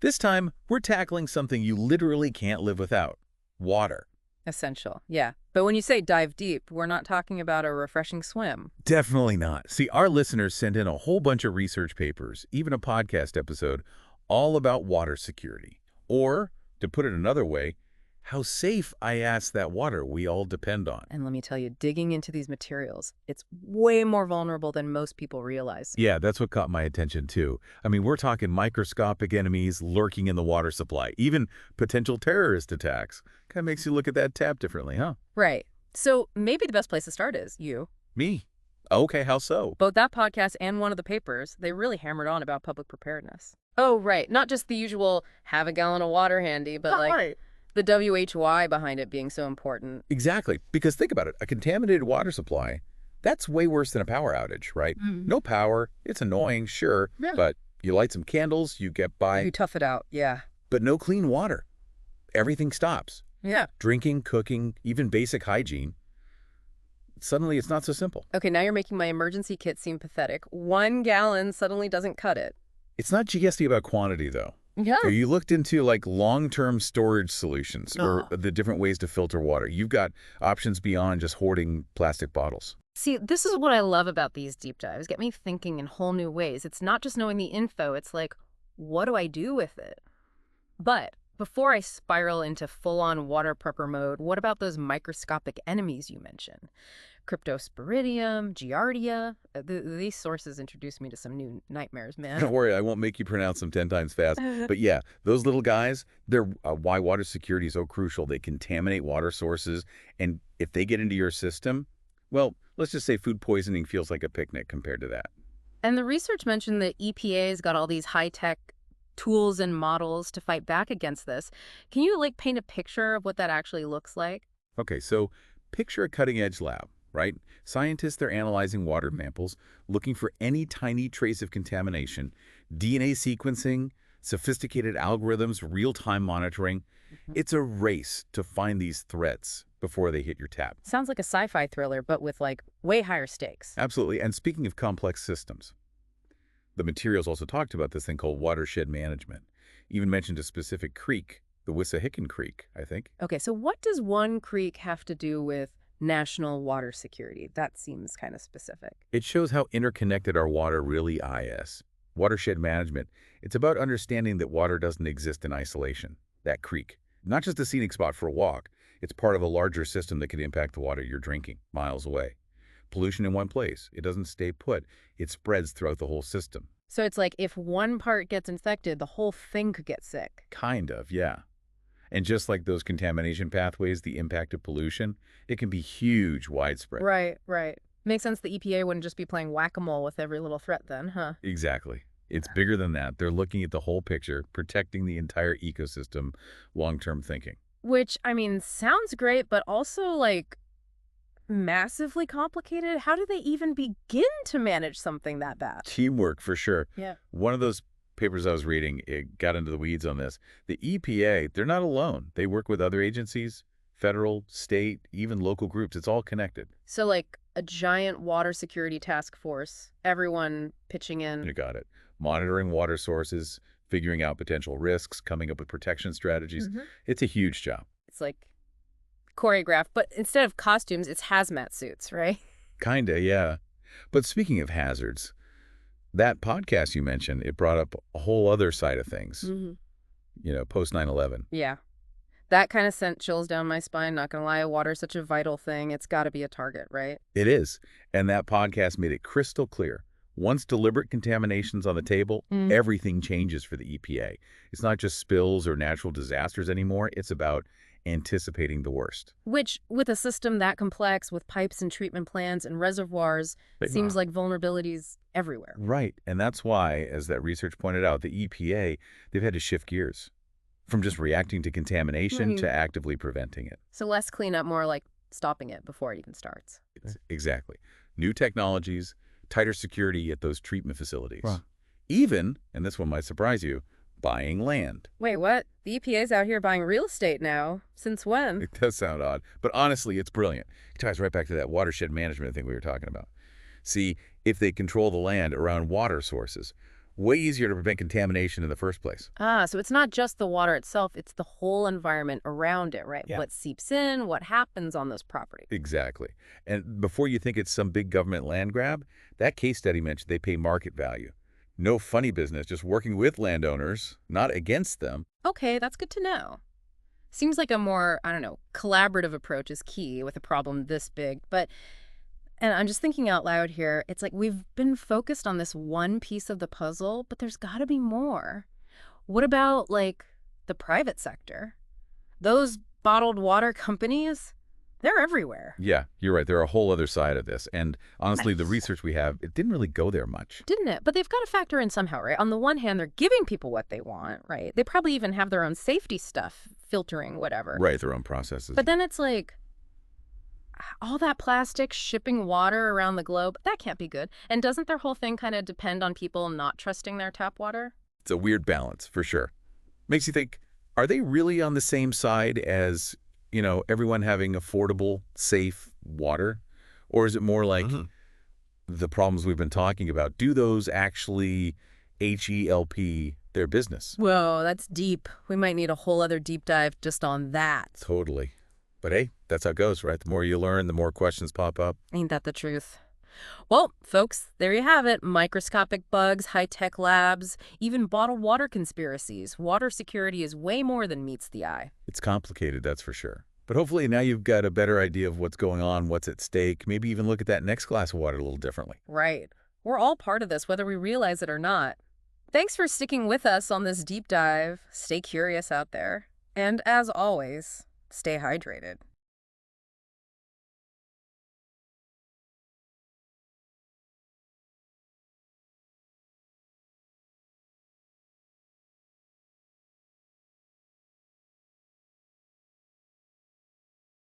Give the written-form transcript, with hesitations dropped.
This time, we're tackling something you literally can't live without: water. Essential, yeah. But when you say dive deep, we're not talking about a refreshing swim. Definitely not. See, our listeners sent in a whole bunch of research papers, even a podcast episode, all about water security. Or, to put it another way, how safe, I ask, that water we all depend on. And let me tell you, digging into these materials, it's way more vulnerable than most people realize. Yeah, that's what caught my attention, too. I mean, we're talking microscopic enemies lurking in the water supply, even potential terrorist attacks. Kind of makes you look at that tap differently, huh? Right. So maybe the best place to start is you. Me? Okay, how so? Both that podcast and one of the papers, they really hammered on about public preparedness. Oh, right. Not just the usual have a gallon of water handy, but Right. the WHY behind it being so important. Exactly, because think about it. A contaminated water supply, that's way worse than a power outage, right? No power, it's annoying, sure, Yeah. but you light some candles, you get by, You tough it out, yeah. but no clean water. Everything stops. Yeah. Drinking, cooking, even basic hygiene. Suddenly, it's not so simple. Okay, now you're making my emergency kit seem pathetic. 1 gallon suddenly doesn't cut it. It's not GSD about quantity, though. Yeah. So you looked into like long-term storage solutions or the different ways to filter water. You've got options beyond just hoarding plastic bottles. See, this is what I love about these deep dives. Get me thinking in whole new ways. It's not just knowing the info. It's like, what do I do with it? But before I spiral into full-on water prepper mode, what about those microscopic enemies you mentioned? Cryptosporidium, Giardia. These sources introduced me to some new nightmares, man. Don't worry, I won't make you pronounce them 10 times fast. But yeah, those little guys, they're why water security is so crucial. They contaminate water sources, and if they get into your system, well, let's just say food poisoning feels like a picnic compared to that. And the research mentioned that EPA's got all these high-tech tools and models to fight back against this. Can you, paint a picture of what that actually looks like? Okay, so picture a cutting-edge lab, right? Scientists, they're analyzing water samples, looking for any tiny trace of contamination, DNA sequencing, sophisticated algorithms, real-time monitoring. It's a race to find these threats before they hit your tap. Sounds like a sci-fi thriller, but with, way higher stakes. Absolutely. And speaking of complex systems, the materials also talked about this thing called watershed management. Even mentioned a specific creek, the Wissahickon Creek, I think. Okay, so what does one creek have to do with national water security? That seems kind of specific. It shows how interconnected our water really is. Watershed management, it's about understanding that water doesn't exist in isolation, that creek. Not just a scenic spot for a walk, it's part of a larger system that could impact the water you're drinking miles away. Pollution in one place, it doesn't stay put, it spreads throughout the whole system. So it's like if one part gets infected, the whole thing could get sick. Kind of, yeah. And just like those contamination pathways, the impact of pollution, it can be huge, widespread. Right. Makes sense the EPA wouldn't just be playing whack-a-mole with every little threat then, huh? Exactly. It's bigger than that. They're looking at the whole picture, protecting the entire ecosystem, long-term thinking. Which, sounds great, but also, massively complicated. How do they even begin to manage something that bad? Teamwork, for sure. Yeah. One of those papers I was reading, it got into the weeds on this. The EPA, they're not alone. They work with other agencies, federal, state, even local groups. It's all connected. So, a giant water security task force, everyone pitching in. You got it. Monitoring water sources, figuring out potential risks, coming up with protection strategies. It's a huge job. It's choreographed, but instead of costumes, it's hazmat suits, right? Kinda, yeah. But speaking of hazards, that podcast you mentioned, it brought up a whole other side of things, post 9/11. Yeah. That kind of sent chills down my spine, not gonna lie. Water's such a vital thing. It's got to be a target, right? It is. And that podcast made it crystal clear. Once deliberate contamination's on the table, everything changes for the EPA. It's not just spills or natural disasters anymore. It's about anticipating the worst. Which, with a system that complex, with pipes and treatment plants and reservoirs, seems like vulnerabilities everywhere. Right. And that's why, as that research pointed out, the EPA, they've had to shift gears from just reacting to contamination to actively preventing it. So less cleanup, more like stopping it before it even starts. Exactly. New technologies, tighter security at those treatment facilities. Wow. Even, and this one might surprise you, buying land. Wait, what? The EPA's out here buying real estate now. Since when? It does sound odd, but honestly, it's brilliant. It ties right back to that watershed management thing we were talking about. See, if they control the land around water sources, Way easier to prevent contamination in the first place. Ah, so it's not just the water itself, it's the whole environment around it, right? Yeah. What seeps in, what happens on those properties. Exactly. And before you think it's some big government land grab, that case study mentioned they pay market value. No funny business, just working with landowners, not against them. Okay, that's good to know. Seems like a more, I don't know, collaborative approach is key with a problem this big. And I'm just thinking out loud here, it's like we've been focused on this one piece of the puzzle, but there's got to be more. What about, like, the private sector? Those bottled water companies, they're everywhere. Yeah, you're right. They're a whole other side of this. And honestly, the Nice. research we have, it didn't really go there much. Didn't it? But they've got to factor in somehow, right? On the one hand, they're giving people what they want, right? They probably even have their own safety stuff, filtering, whatever. Right, their own processes. But then it's like, all that plastic shipping water around the globe, that can't be good. And doesn't their whole thing kind of depend on people not trusting their tap water? It's a weird balance, for sure. Makes you think, are they really on the same side as, everyone having affordable, safe water? Or is it more like the problems we've been talking about? Do those actually HELP their business? Whoa, that's deep. We might need a whole other deep dive just on that. Totally. But hey, that's how it goes, right? The more you learn, the more questions pop up. Ain't that the truth? Well, folks, there you have it. Microscopic bugs, high-tech labs, even bottled water conspiracies. Water security is way more than meets the eye. It's complicated, that's for sure. But hopefully now you've got a better idea of what's going on, what's at stake. Maybe even look at that next glass of water a little differently. Right. We're all part of this, whether we realize it or not. Thanks for sticking with us on this deep dive. Stay curious out there. And as always, stay hydrated.